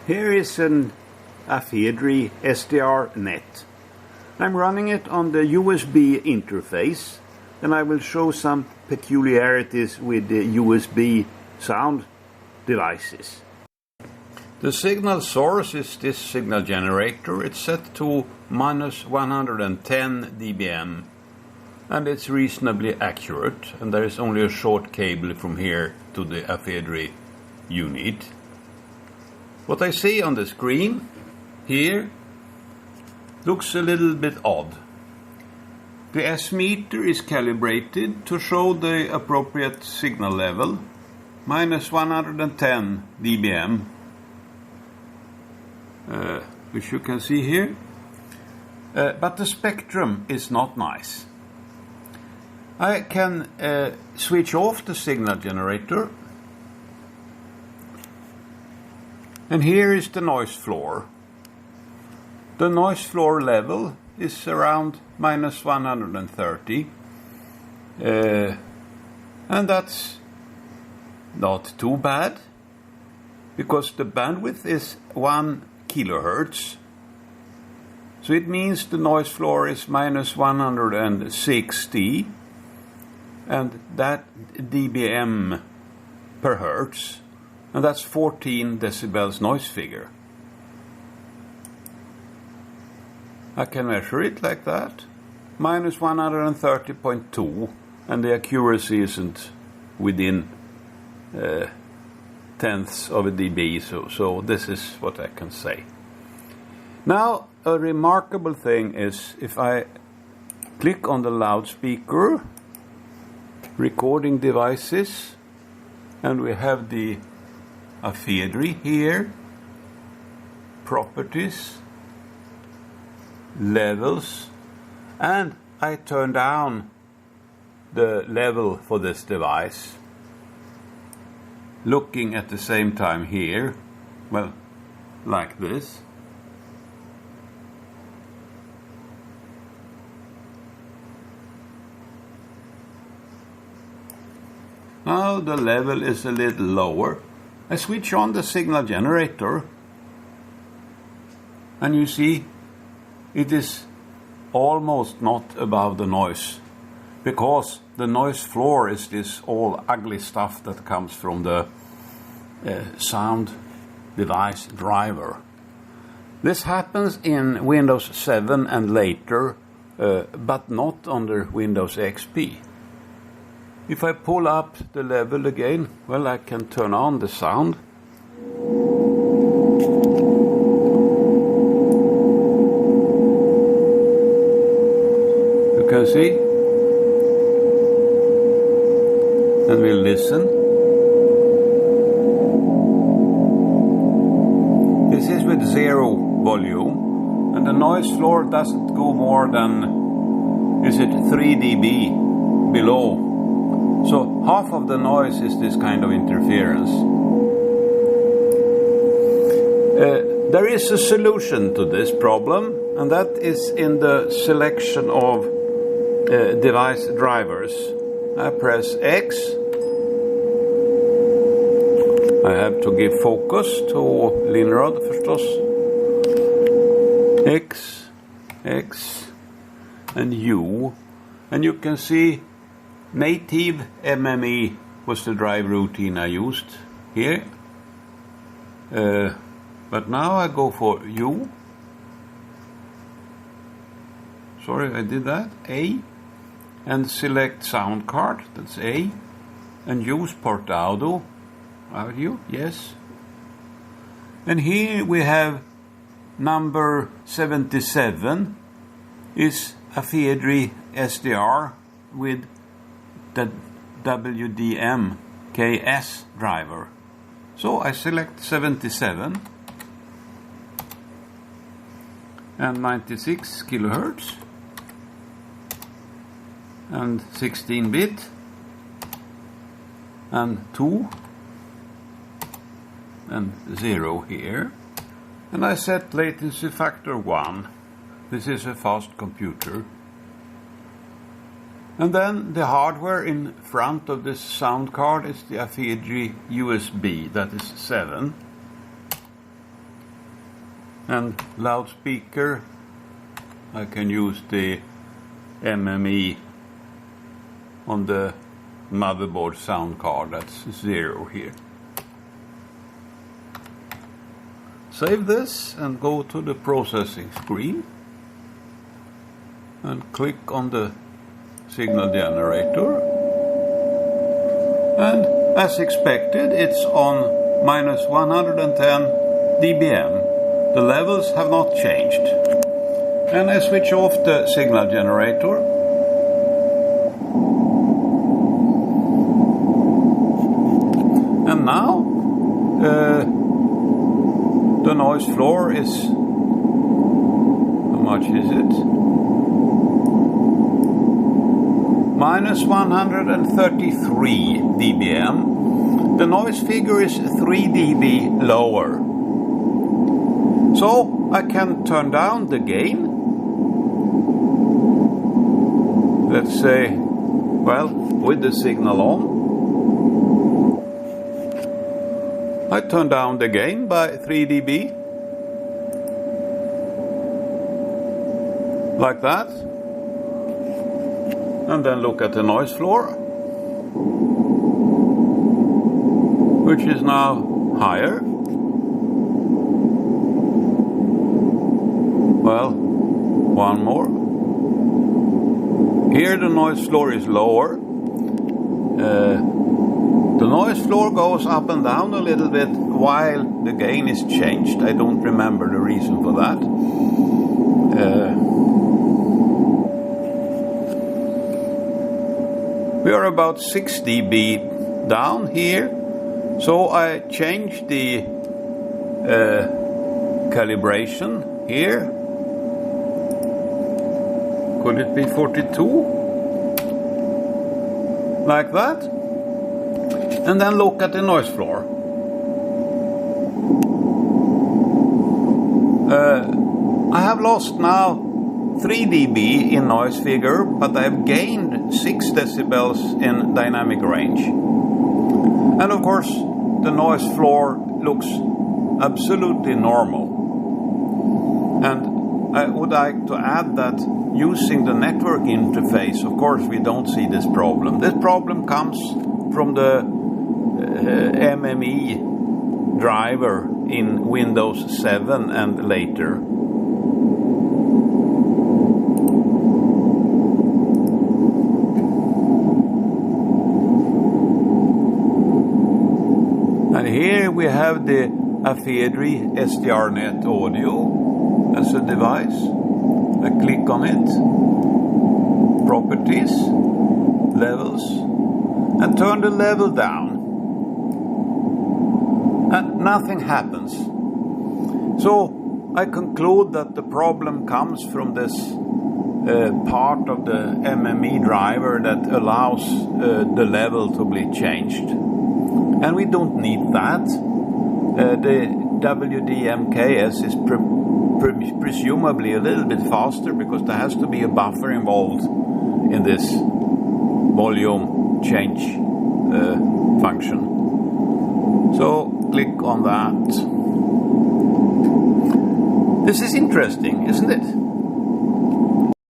Here is an Afedri SDR net. I'm running it on the USB interface, and I will show some peculiarities with the USB sound devices. The signal source is this signal generator. It's set to -110 dBm, and it's reasonably accurate, and there is only a short cable from here to the Afedri unit. What I see on the screen here looks a little bit odd. The S-meter is calibrated to show the appropriate signal level, -110 dBm, which you can see here. But the spectrum is not nice. I can switch off the signal generator, and here is the noise floor. The noise floor level is around -130, and that's not too bad, because the bandwidth is 1 kilohertz. So it means the noise floor is -160, and that dBm per hertz, and that's 14 decibels noise figure. I can measure it like that, -130.2, and the accuracy isn't within tenths of a dB, so this is what I can say. Now, a remarkable thing is if I click on the loudspeaker, recording devices, and we have the Afedri here, properties, levels, and I turn down the level for this device, looking at the same time here, well, like this. Now the level is a little lower. I switch on the signal generator, and you see it is almost not above the noise, because the noise floor is this all ugly stuff that comes from the sound device driver. This happens in Windows 7 and later, but not under Windows XP. If I pull up the level again, well, I can turn on the sound. You can see. And we'll listen. This is with 0 volume, and the noise floor doesn't go more than, is it 3 dB below? So half of the noise is this kind of interference. There is a solution to this problem, and that is in the selection of device drivers. I press X. I have to give focus to Linrod förstås. X, X, and U. And you can see native MME was the drive routine I used here. But now I go for U. Sorry, I did that. A. And select sound card. That's A. And use port audio. Audio, yes. And here we have number 77 is Afedri SDR with the WDM-KS driver. So I select 77 and 96 kilohertz and 16-bit and 2 and 0 here, and I set latency factor 1. This is a fast computer. And then the hardware in front of this sound card is the Afedri USB, that is 7. And loudspeaker, I can use the MME on the motherboard sound card, that's 0 here. Save this and go to the processing screen and click on the signal generator, and as expected it's on -110 dBm. The levels have not changed. And I switch off the signal generator. And now the noise floor is, how much is it? -133 dBm. The noise figure is 3 dB lower. So I can turn down the gain. Let's say, well, with the signal on, I turn down the gain by 3 dB. Like that. And then look at the noise floor, which is now higher. Well, one more. Here the noise floor is lower. The noise floor goes up and down a little bit while the gain is changed. I don't remember the reason for that. We are about 6 dB down here. So I change the calibration here. Could it be 42? Like that. And then look at the noise floor. I have lost now 3 dB in noise figure, but I have gained 6 decibels in dynamic range. And of course, the noise floor looks absolutely normal. And I would like to add that using the network interface, of course, we don't see this problem. This problem comes from the MME driver in Windows 7 and later. And here we have the Afedri SDR net audio as a device. I click on it, properties, levels, and turn the level down. And nothing happens. So I conclude that the problem comes from this part of the MME driver that allows the level to be changed. And we don't need that. The WDM-KS is presumably a little bit faster because there has to be a buffer involved in this volume change function. So click on that. This is interesting, isn't it?